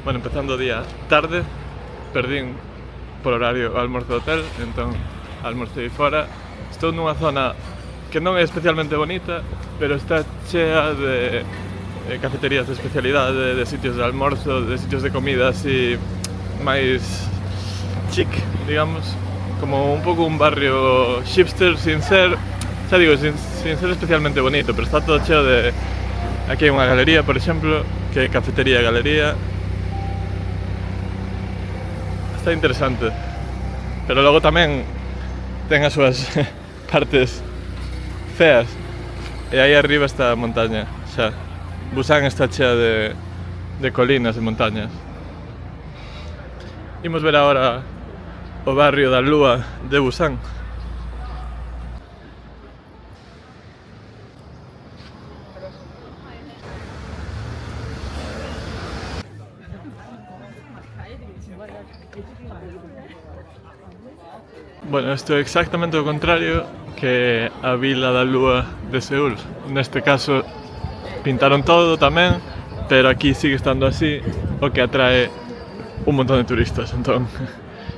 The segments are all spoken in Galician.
Bueno, empezando o día tarde, perdín por horario o almorzo do hotel, entón almorcei fora. Estou nunha zona que non é especialmente bonita, pero está chea de cafeterías de especialidade, de sitios de almorzo, de sitios de comida así máis chic, digamos, como un pouco un barrio hipster sin ser, xa digo, sin ser especialmente bonito, pero está todo cheo de... Aquí hai unha galería, por exemplo, que é Cafetería Galería. Está interesante, pero logo tamén ten as súas partes feas. E aí arriba está a montaña, xa. Busan está chea de colinas e montañas. Imos ver agora o barrio da Lúa de Busan. Bueno, isto é exactamente o contrario que a Vila da Lúa de Seúl. Neste caso pintaron todo tamén, pero aquí sigue estando así, o que atrae un montón de turistas, entón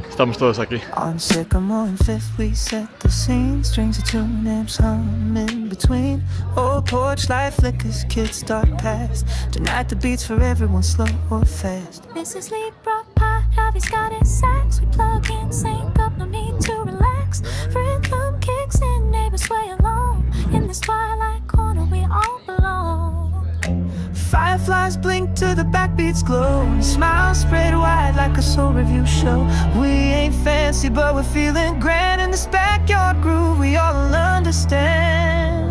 estamos todos aquí. On Sycamore and Fifth we set the scene. Strings of tune amps hum in between. Old porch light flickers, kids start past. Tonight the beats for everyone, slow or fast. Mrs. Lee brought pie, Javi's got his sax. We plug in, sync up, no need to relax. Rhythm kicks in, neighbors sway along. In this twilight corner we all belong. Fireflies blink to the backbeats glow. And smiles spread wide like a soul review show. We ain't fancy but we're feeling grand. In this backyard groove we all understand.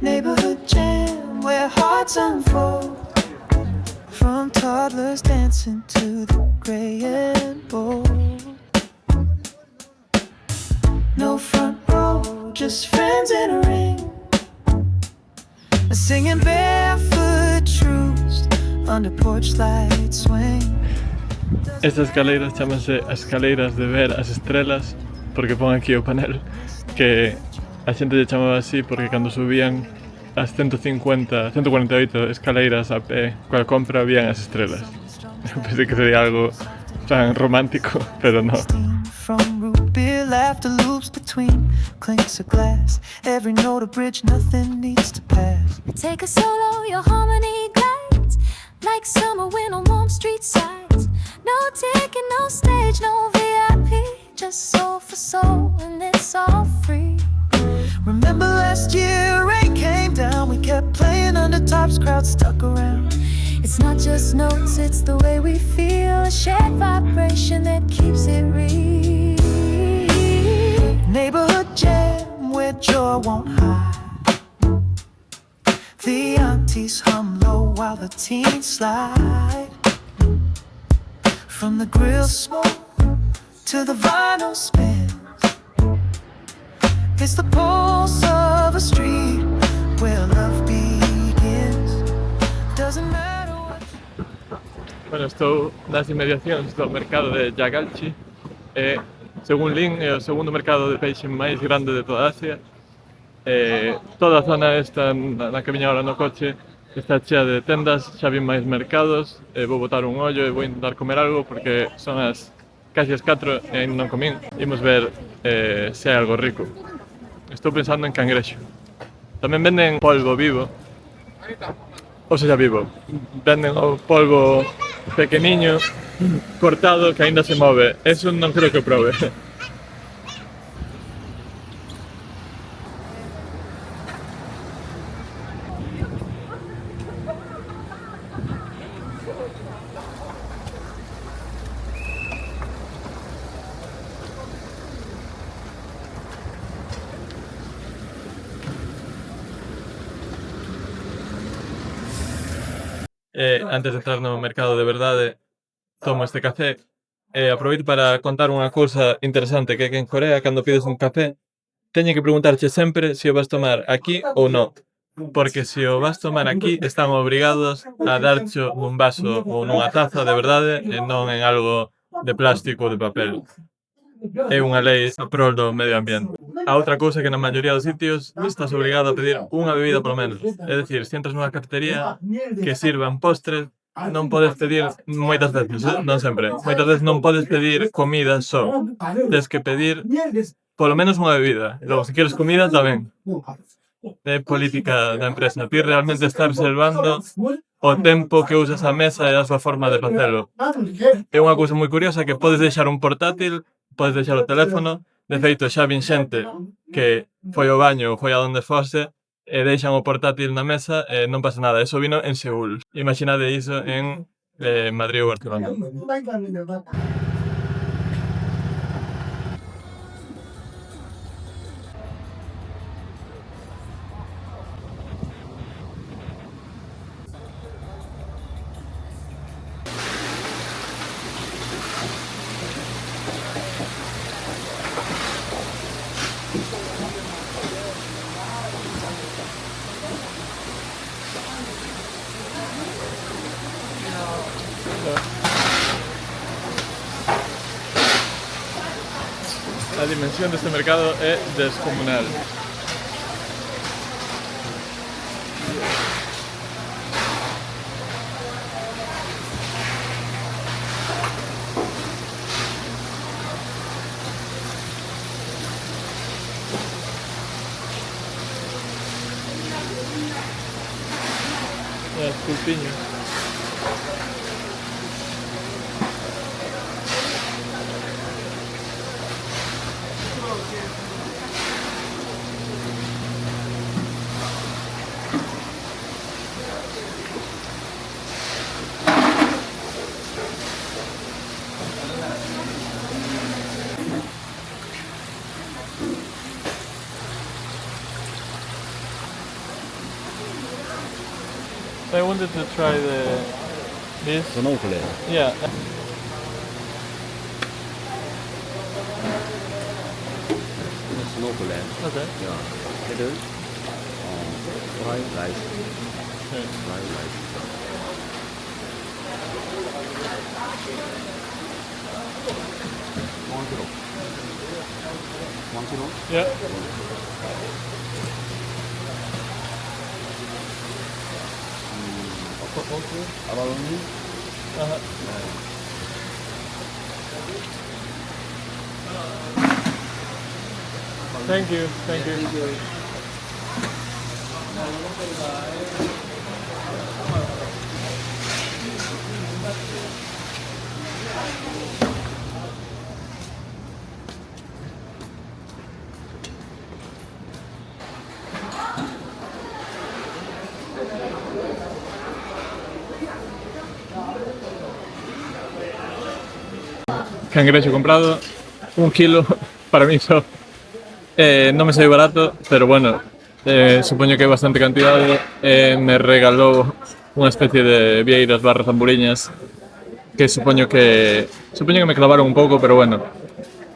Neighborhood jam where hearts unfold. From toddlers dancing to the gray and bold. No front row, just friends in a ring. Singing barefoot truths under porch light swing. Estas escaleiras chamanse as escaleiras de ver as estrelas, porque pon aquí o panel que a xente lle chamaba así porque cando subían as 150, 148 escaleiras a pé coa compra vían as estrelas. Pensei que sería algo tan romántico, pero no. From root beer, laughter loops between clinks of glass. Every note a bridge, nothing needs to pass. Take a solo, your harmony glides like summer wind on warm street sides. No ticket, no stage, no VIP, just soul for soul, and it's all free. Remember last year, rain came down. We kept playing under tops, crowds stuck around. It's not just notes, it's the way we feel. A shared vibration that keeps it real. Neighborhood jam where joy won't hide. The aunties hum low while the teens slide. From the grill smoke to the vinyl spin. It's the pulse of a street where love begins. Doesn't matter. Bueno, estou nas inmediacións do mercado de Yagalchi. Según Lin, é o segundo mercado de peixe máis grande de toda Asia. Toda a zona esta na que viña ahora no coche está chea de tendas, xa vin máis mercados. Vou botar un ollo e vou intentar comer algo porque son casi as 4 e ainda non comín. Imos ver se hai algo rico. Estou pensando en cangrexo. Tamén venden polvo vivo. Ou seja, vivo. Venden o polvo pequeniño, cortado, que aínda se move. Eso non creo que o probe. Antes de entrar no mercado de verdade, tomo este café e aproveito para contar unha cousa interesante, que é que en Corea, cando pides un café, teñen que preguntarche sempre se o vas tomar aquí ou non, porque se o vas tomar aquí están obrigados a darcho nun vaso ou nunha taza de verdade e non en algo de plástico ou de papel. É unha lei a prol do medio ambiente. A outra cousa é que na maioría dos sitios estás obrigado a pedir unha bebida polo menos. É dicir, se entras nunha cafetería que sirvan postres, non podes pedir moitas veces, non sempre. Moitas veces non podes pedir comida só. Tens que pedir polo menos unha bebida. E logo, se queres comida, tamén. É política da empresa. Ti realmente estás reservando o tempo que usas a mesa e a súa forma de facelo. É unha cousa moi curiosa que podes deixar un portátil, podes deixar o teléfono. De feito, xa vin xente que foi ao baño ou foi a donde fose e deixan o portátil na mesa e non pasa nada. Eso vino en Seúl. Imaginade iso en Madrid ou Barcelona. La dimensión de este mercado es descomunal. Las pulpiñas. I wanted to try this. Snowflake. Yeah. Snowflake. Okay. Yeah. Middle. Fried rice. Okay. Fried rice. One kilo. Yeah. Abalone. Uh-huh. Thank you. Thank you. Cangrejo comprado, 1 kilo para mí só. Non me sei barato, pero bueno, supoño que hai bastante cantidade. Me regalou unha especie de vieiras barra zamburiñas que supoño que me clavaron un pouco, pero bueno,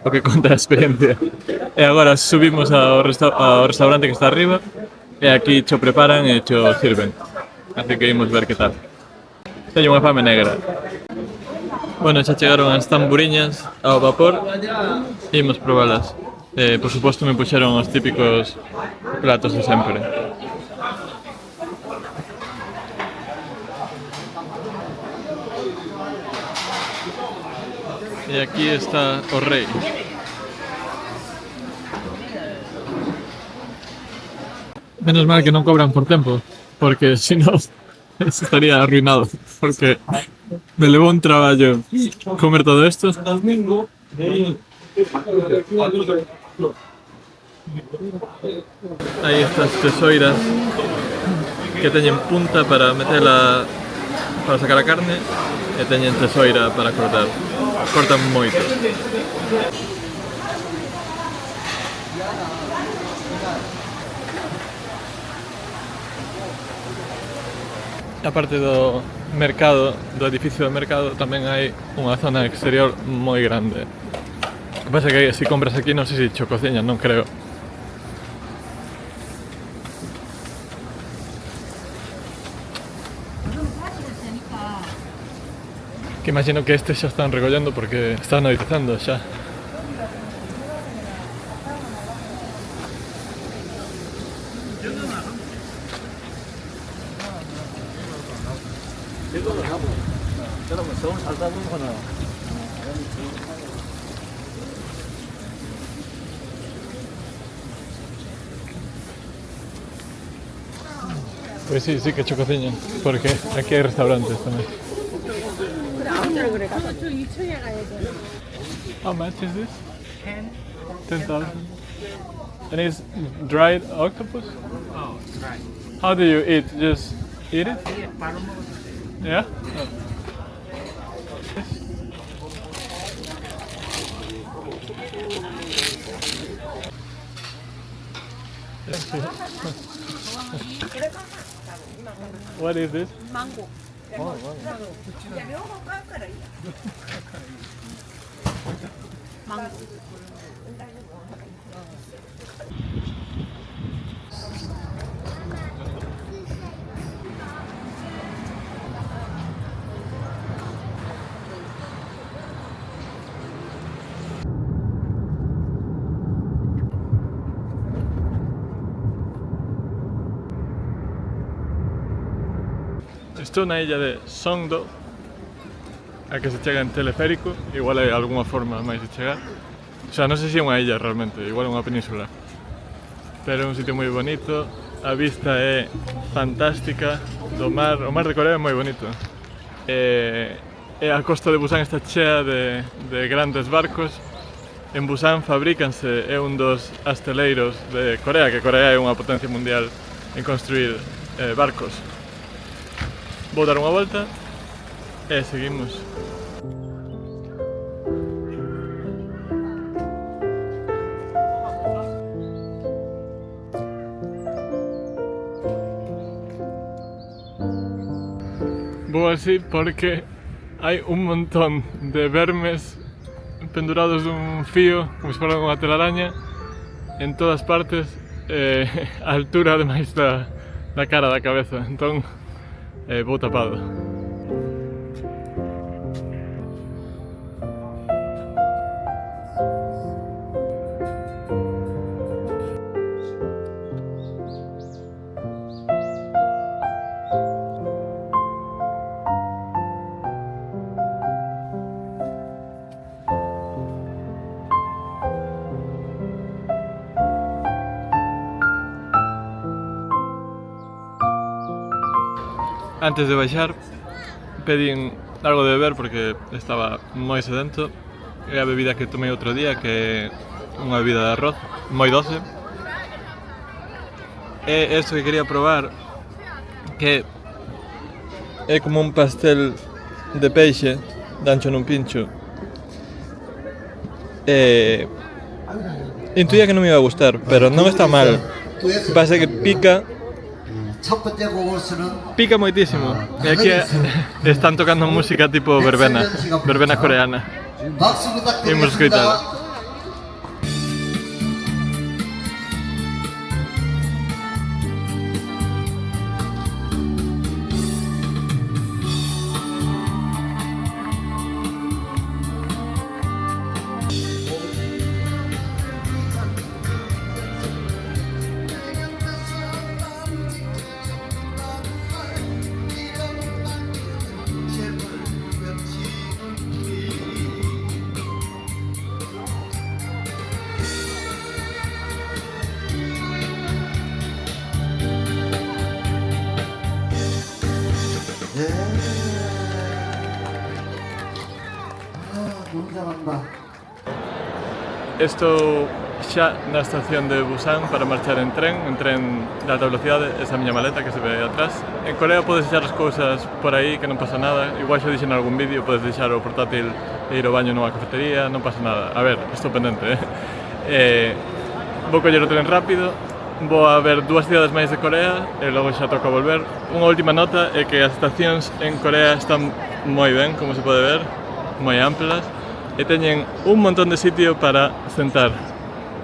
o que conta a experiencia. E agora subimos ao restaurante que está arriba e aquí cho preparan e cho sirven. Así que imos ver que tal. Teño unha fame negra. Bueno, xa chegaron as tamburiñas ao vapor e imos probalas. Por suposto me puxeron os típicos platos de sempre. E aquí está o rei. Menos mal que non cobran por tempo, porque si no estaría arruinado, porque me levou un traballo comer todo esto. Hai estas tesoiras que teñen punta para metela, para sacar a carne, e teñen tesoira para cortar. Cortan moito. A parte do mercado, do edificio do mercado, tamén hai unha zona exterior moi grande. O que pasa é que se compras aquí non sei se cho cociñan, non creo. Que imagino que este xa están recollendo porque están anoitecendo xa. 여러분 서울 살다 보면은 Pues sí, sí que hecho cocina, porque aquí hay restaurantes también. How much is this? 10,000. And it's dried octopus? Oh, right. How do you eat? Just eat it? Yeah? Oh. What is this? Mango. Oh, mango. Mango. Isto é na illa de Songdo, a que se chega en teleférico, igual hai algunha forma máis de chegar. O sea, non sei se é unha illa realmente, igual é unha península. Pero é un sitio moi bonito, a vista é fantástica do mar, o mar de Corea é moi bonito. E a costa de Busan está chea de grandes barcos. En Busan fabrícanse, é un dos asteleiros de Corea, que Corea é unha potencia mundial en construir barcos. Vou dar unha volta e seguimos. Vou así porque hai un montón de vermes pendurados dun fío, como se fora unha telaraña, en todas partes, a altura ademais da cara da cabeza. Entón, vou tapado. Antes de baixar, pedín algo de beber porque estaba moi sedento. É a bebida que tomei outro día, que é unha bebida de arroz, moi doce. É isto que quería probar, que é como un pastel de peixe, dancho nun pincho. Intuía que non me iba a gustar, pero non está mal. Pasa que pica moitísimo. E aquí están tocando música tipo verbena coreana. Imos escoitala. 너무 잘한다. Estou xa na estación de Busan para marchar en tren de alta velocidade, esa miña maleta que se ve aí atrás. En Corea podes deixar as cousas por aí que non pasa nada, igual xa dixen algún vídeo, podes deixar o portátil e ir ao baño nunha cafetería, non pasa nada. A ver, estou pendente, vou coller o tren rápido, vou a ver 2 cidades máis de Corea e logo xa toca volver. Unha última nota é que as estacións en Corea están moi ben, como se pode ver, moi amplas, e teñen un montón de sitio para sentar,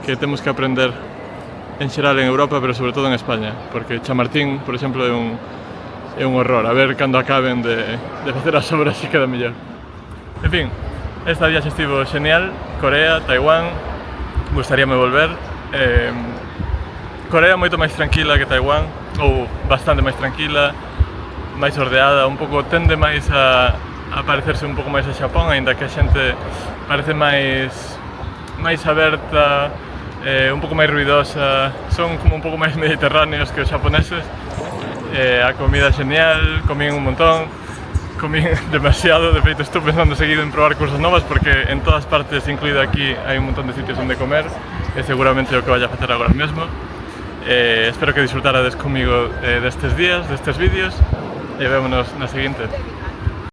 que temos que aprender en xeral en Europa, pero sobre todo en España, porque Chamartín, por exemplo, é un horror. A ver cando acaben de facer as obras se queda mellor. En fin, esta viaxe estivo genial. Corea, Taiwán, gustaríame volver. Corea é moito máis tranquila que Taiwán, ou bastante máis tranquila, máis ordeada, un pouco tende máis a a parecerse un pouco máis a Xapón, aínda que a xente parece máis aberta, un pouco máis ruidosa, son como un pouco máis mediterráneos que os xaponeses. A comida é genial, comín un montón, comín demasiado, de feito estou pensando seguido en probar cousas novas porque en todas partes, incluído aquí, hai un montón de sitios onde comer e seguramente é o que vaya a facer agora mesmo. Espero que disfrutarades comigo destes días, destes vídeos e vémonos na seguinte.